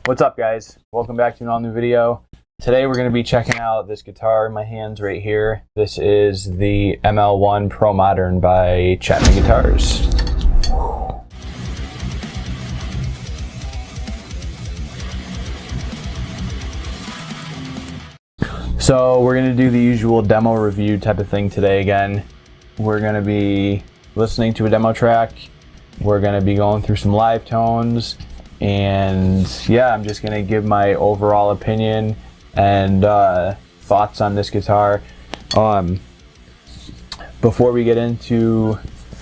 What's up, guys? Welcome back to an all new video. Today we're going to be checking out this guitar in my hands right here. This is the ML1 Pro Modern by Chapman Guitars. So we're going to do the usual demo review type of thing today again. We're going to be listening to a demo track. We're going to be going through some live tones. And yeah, I'm just going to give my overall opinion and thoughts on this guitar. Before we get into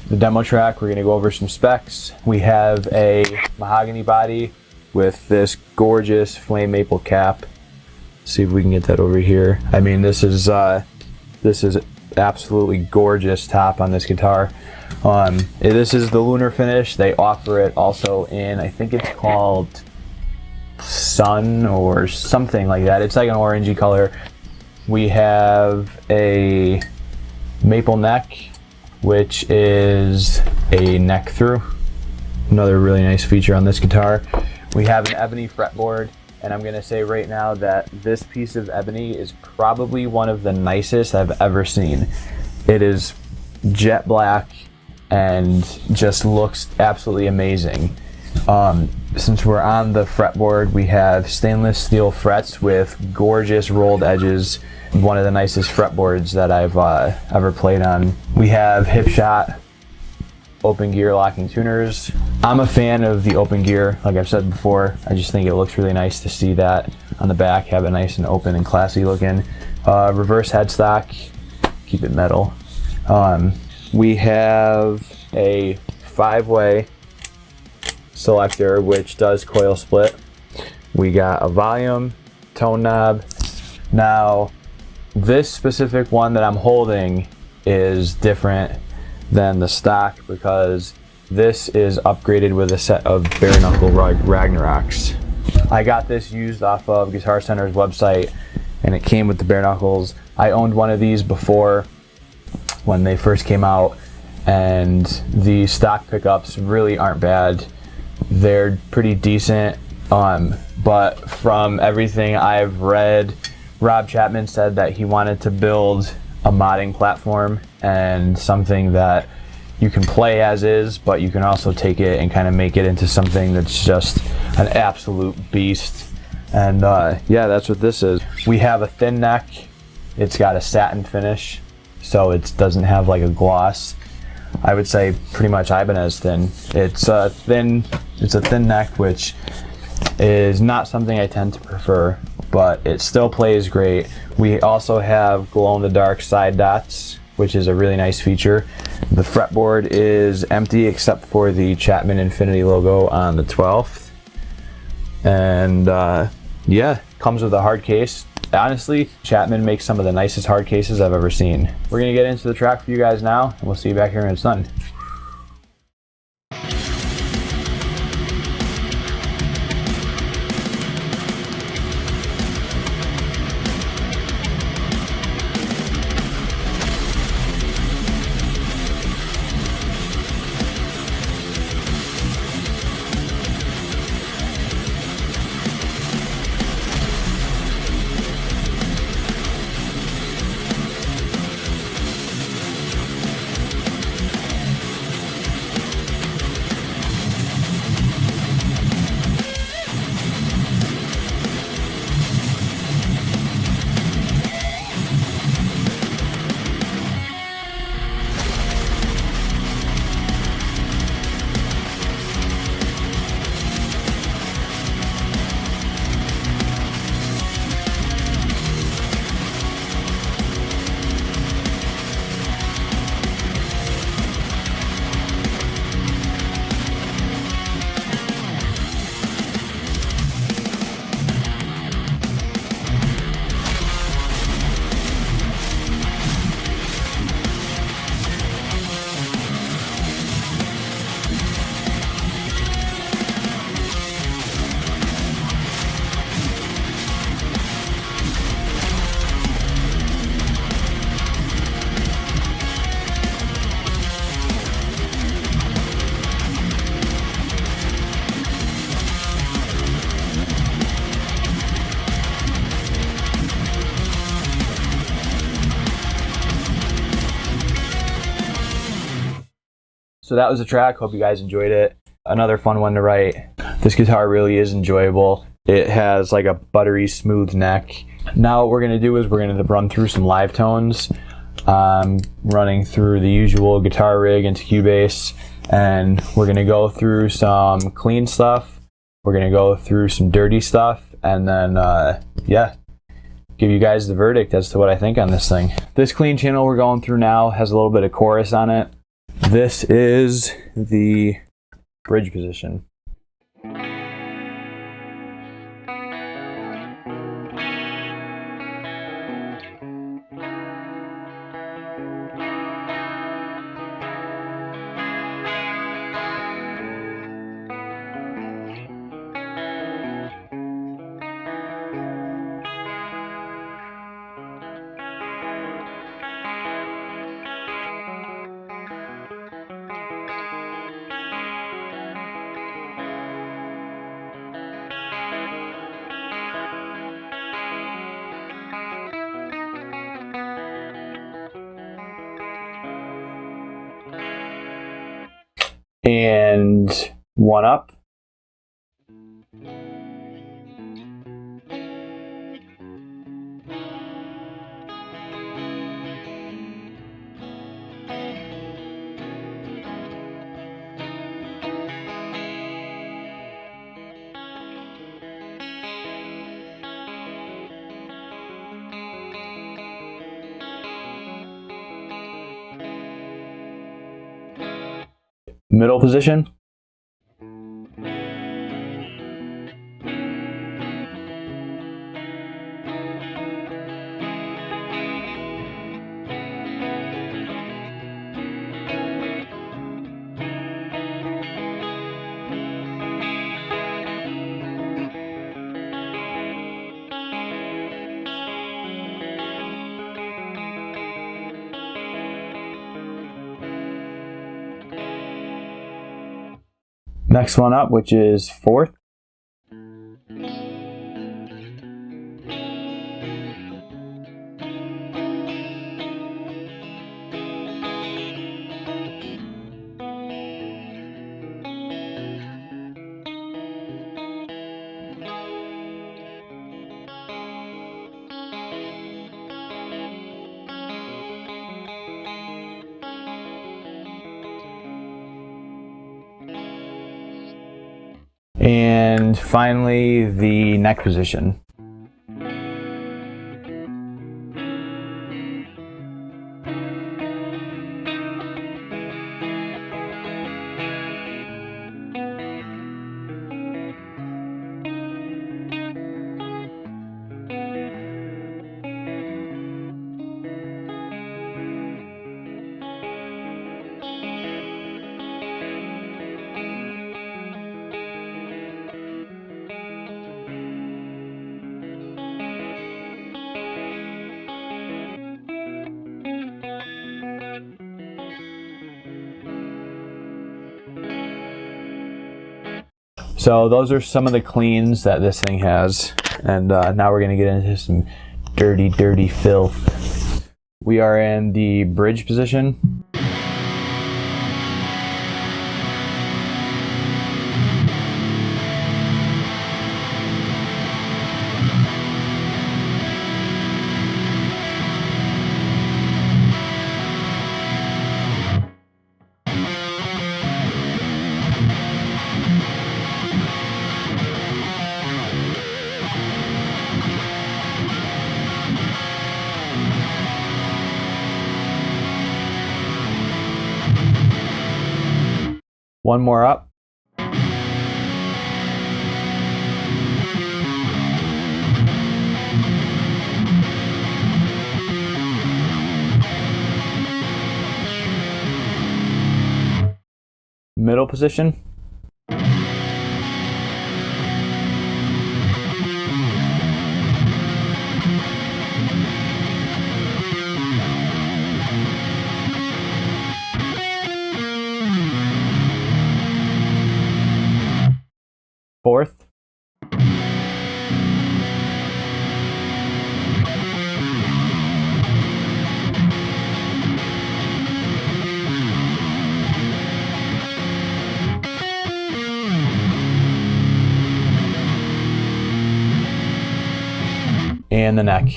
the demo track, we're going to go over some specs. We have a mahogany body with this gorgeous flame maple cap. See if we can get that over here. I mean, this is absolutely gorgeous top on this guitar. This is the lunar finish. They offer it also in, I think it's called Sun or something like that. It's like an orangey color. We have a maple neck, which is a neck through. Another really nice feature on this guitar. We have an ebony fretboard, and I'm gonna say right now that this piece of ebony is probably one of the nicest I've ever seen. It is jet black and just looks absolutely amazing. Since we're on the fretboard, we have stainless steel frets with gorgeous rolled edges. One of the nicest fretboards that I've ever played on. We have hip shot open gear locking tuners. I'm a fan of the open gear, like I've said before. I just think it looks really nice to see that on the back, have it nice and open and classy looking. Reverse headstock, keep it metal. We have a 5-way selector which does coil split. We got a volume, tone knob. Now this specific one that I'm holding is different than the stock because this is upgraded with a set of Bareknuckle Ragnaroks. I got this used off of Guitar Center's website and it came with the Bareknuckles. I owned one of these before when they first came out, and the stock pickups really aren't bad. They're pretty decent, but from everything I've read, Rob Chapman said that he wanted to build a modding platform and something that you can play as is, but you can also take it and kind of make it into something that's just an absolute beast. And yeah, that's what this is. We have a thin neck. It's got a satin finish, so it doesn't have like a gloss. I would say pretty much Ibanez thin. It's a thin neck, which is not something I tend to prefer, but it still plays great. We also have glow-in-the-dark side dots, which is a really nice feature. The fretboard is empty except for the Chapman Infinity logo on the 12th. And yeah, comes with a hard case. Honestly, Chapman makes some of the nicest hard cases I've ever seen. We're gonna get into the track for you guys now, and we'll see you back here when it's done. So that was the track. Hope you guys enjoyed it. Another fun one to write. This guitar really is enjoyable. It has like a buttery smooth neck. Now what we're going to do is we're going to run through some live tones. Running through the usual guitar rig into Cubase, and we're going to go through some clean stuff. We're going to go through some dirty stuff, and then yeah, give you guys the verdict as to what I think on this thing. This clean channel we're going through now has a little bit of chorus on it. This is the bridge position. And one up. Middle position. Next one up, which is fourth. And finally, the neck position. So those are some of the cleans that this thing has, and now we're going to get into some dirty, dirty filth. We are in the bridge position. One more up. Middle position. Fourth. and the neck.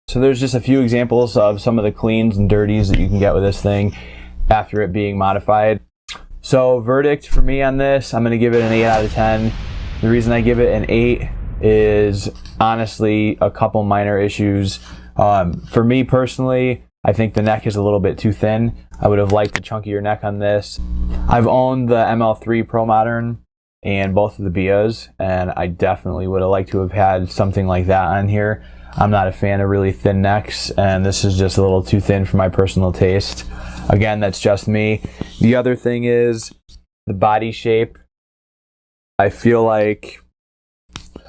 So there's just a few examples of some of the cleans and dirties that you can get with this thing after it being modified. So verdict for me on this, I'm going to give it an 8 out of 10. The reason I give it an 8 is honestly a couple minor issues. For me personally, I think the neck is a little bit too thin. I would have liked a chunkier neck on this. I've owned the ML3 Pro Modern and both of the BIAs, and I definitely would have liked to have had something like that on here. I'm not a fan of really thin necks, and this is just a little too thin for my personal taste. Again, that's just me. The other thing is the body shape. I feel like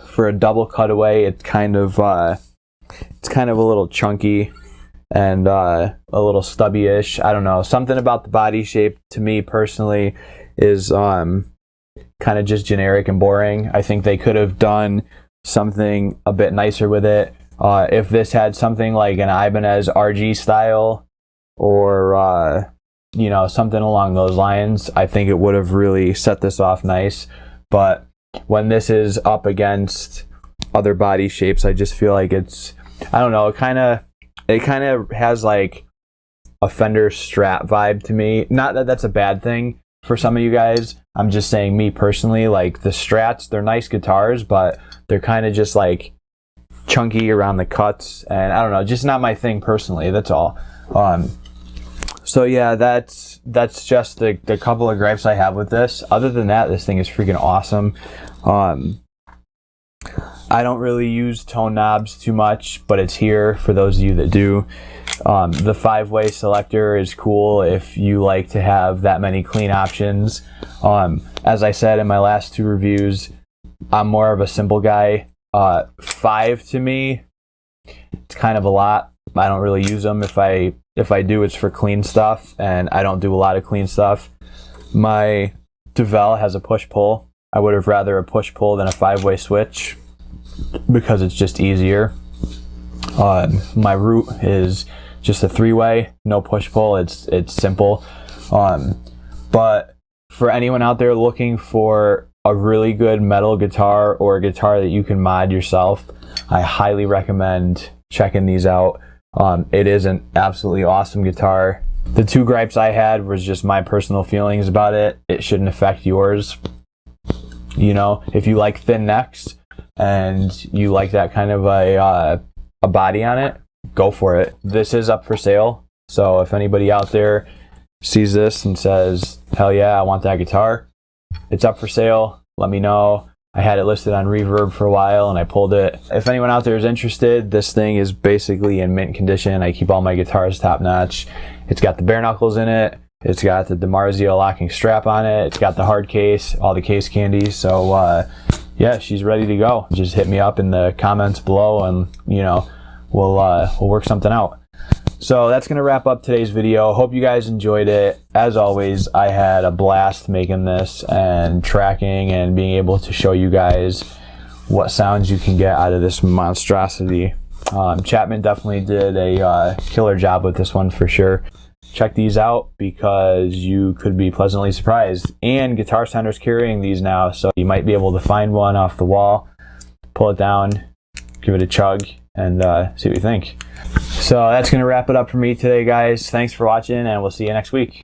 for a double cutaway, it's kind of a little chunky and a little stubby-ish. I don't know. Something about the body shape to me personally is kind of just generic and boring. I think they could have done something a bit nicer with it. If this had something like an Ibanez RG style or, you know, something along those lines, I think it would have really set this off nice. But when this is up against other body shapes, I just feel like it's, I don't know, it kind of has like a Fender Strat vibe to me. Not that that's a bad thing for some of you guys. I'm just saying, me personally, like the Strats, they're nice guitars, but they're kind of just like chunky around the cuts, and I don't know, just not my thing personally, that's all. So yeah, that's just the couple of gripes I have with this. Other than that, this thing is freaking awesome. I don't really use tone knobs too much, but it's here for those of you that do. The 5-way selector is cool if you like to have that many clean options. As I said in my last 2 reviews, I'm more of a simple guy. 5 to me, it's kind of a lot. I don't really use them. If I do, it's for clean stuff, and I don't do a lot of clean stuff. My DeVal has a push-pull. I would have rather a push-pull than a 5-way switch because it's just easier. My Root is just a 3-way, no push-pull. It's simple. But for anyone out there looking for a really good metal guitar or a guitar that you can mod yourself, I highly recommend checking these out. It is an absolutely awesome guitar. The 2 gripes I had was just my personal feelings about it. It shouldn't affect yours. You know, if you like thin necks and you like that kind of a body on it, go for it. This is up for sale, so if anybody out there sees this and says, hell yeah, I want that guitar, it's up for sale. Let me know. I had it listed on Reverb for a while and I pulled it. If anyone out there is interested, this thing is basically in mint condition. I keep all my guitars top notch. It's got the Bareknuckles in it. It's got the DiMarzio locking strap on it. It's got the hard case, all the case candy. So yeah, she's ready to go. Just hit me up in the comments below and, you know, we'll work something out. So that's going to wrap up today's video. Hope you guys enjoyed it. As always, I had a blast making this and tracking and being able to show you guys what sounds you can get out of this monstrosity. Chapman definitely did a killer job with this one for sure. Check these out because you could be pleasantly surprised. And Guitar Center's carrying these now, so you might be able to find one off the wall, pull it down, give it a chug, and see what you think. So that's going to wrap it up for me today, guys. Thanks for watching, and we'll see you next week.